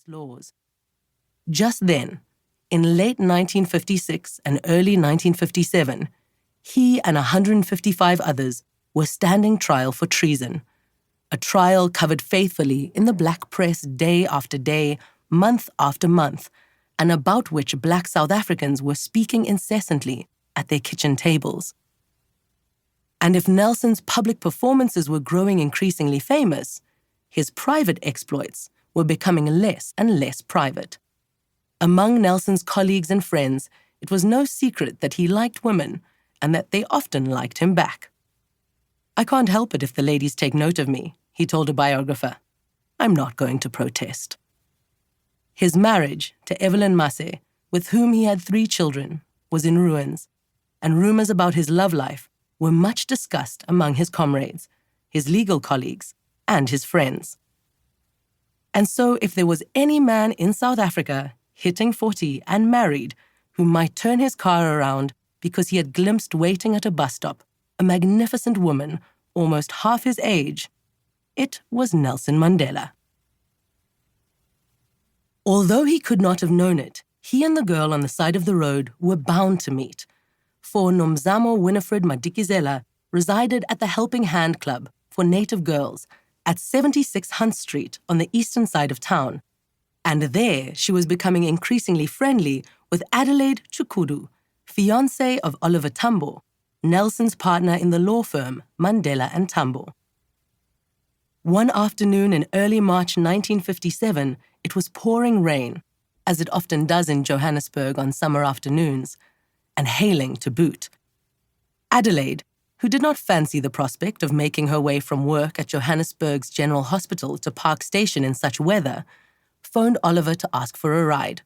indigenous laws. Just then, in late 1956 and early 1957, he and 155 others were standing trial for treason, a trial covered faithfully in the black press day after day, month after month, and about which black South Africans were speaking incessantly at their kitchen tables. And if Nelson's public performances were growing increasingly famous, his private exploits were becoming less and less private. Among Nelson's colleagues and friends, it was no secret that he liked women and that they often liked him back. "I can't help it if the ladies take note of me," he told a biographer. "I'm not going to protest." His marriage to Evelyn Masse, with whom he had 3 children, was in ruins, and rumors about his love life were much discussed among his comrades, his legal colleagues, and his friends. And so if there was any man in South Africa, hitting 40 and married, who might turn his car around because he had glimpsed waiting at a bus stop a magnificent woman almost half his age, it was Nelson Mandela. Although he could not have known it, he and the girl on the side of the road were bound to meet, for Nomzamo Winnie Madikizela resided at the Helping Hand Club for Native Girls at 76 Hunt Street on the eastern side of town, and there she was becoming increasingly friendly with Adelaide Chukudu, fiancée of Oliver Tambo, Nelson's partner in the law firm Mandela and Tambo. One afternoon in early March 1957, it was pouring rain, as it often does in Johannesburg on summer afternoons, and hailing to boot. Adelaide, who did not fancy the prospect of making her way from work at Johannesburg's General Hospital to Park Station in such weather, phoned Oliver to ask for a ride.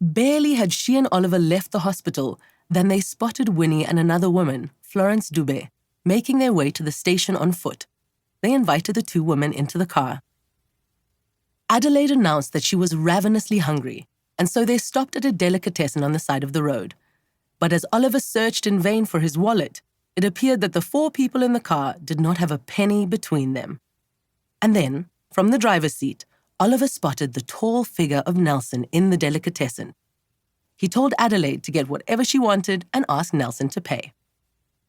Barely had she and Oliver left the hospital than they spotted Winnie and another woman, Florence Dube, making their way to the station on foot. They invited the 2 women into the car. Adelaide announced that she was ravenously hungry, and so they stopped at a delicatessen on the side of the road. But as Oliver searched in vain for his wallet, it appeared that the 4 people in the car did not have a penny between them. And then, from the driver's seat, Oliver spotted the tall figure of Nelson in the delicatessen. He told Adelaide to get whatever she wanted and asked Nelson to pay.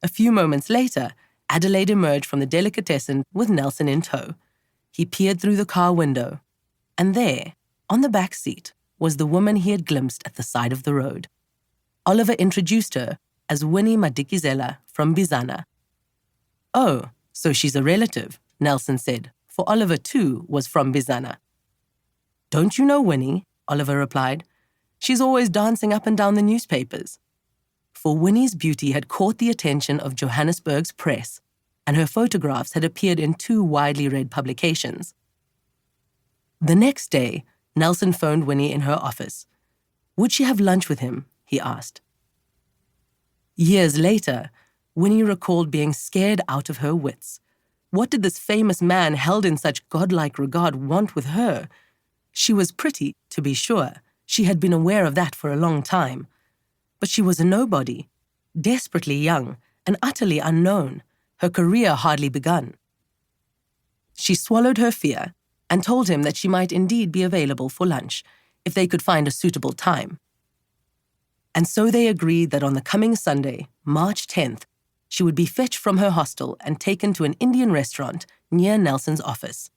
A few moments later, Adelaide emerged from the delicatessen with Nelson in tow. He peered through the car window, and there, on the back seat, was the woman he had glimpsed at the side of the road. Oliver introduced her as Winnie Madikizela from Bizana. "Oh, so she's a relative," Nelson said, for Oliver too was from Bizana. "Don't you know Winnie?" Oliver replied. "She's always dancing up and down the newspapers." For Winnie's beauty had caught the attention of Johannesburg's press, and her photographs had appeared in 2 widely read publications. The next day, Nelson phoned Winnie in her office. Would she have lunch with him? He asked. Years later, Winnie recalled being scared out of her wits. What did this famous man held in such godlike regard want with her? She was pretty, to be sure. She had been aware of that for a long time. But she was a nobody, desperately young and utterly unknown, her career hardly begun. She swallowed her fear and told him that she might indeed be available for lunch if they could find a suitable time. And so they agreed that on the coming Sunday, March 10th, she would be fetched from her hostel and taken to an Indian restaurant near Nelson's office.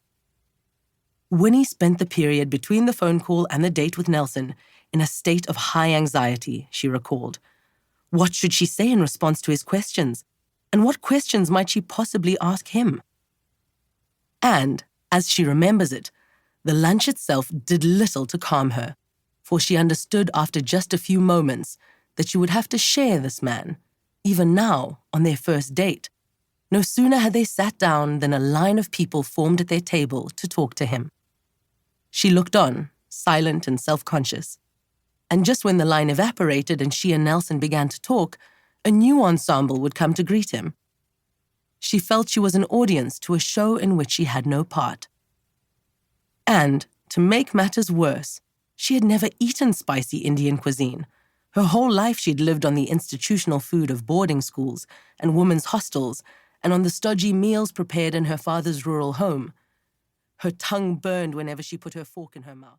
Winnie spent the period between the phone call and the date with Nelson in a state of high anxiety, she recalled. What should she say in response to his questions? And what questions might she possibly ask him? And, as she remembers it, the lunch itself did little to calm her, for she understood after just a few moments that she would have to share this man, even now, on their first date. No sooner had they sat down than a line of people formed at their table to talk to him. She looked on, silent and self-conscious. And just when the line evaporated and she and Nelson began to talk, a new ensemble would come to greet him. She felt she was an audience to a show in which she had no part. And, to make matters worse, she had never eaten spicy Indian cuisine. Her whole life she'd lived on the institutional food of boarding schools and women's hostels and on the stodgy meals prepared in her father's rural home. Her tongue burned whenever she put her fork in her mouth.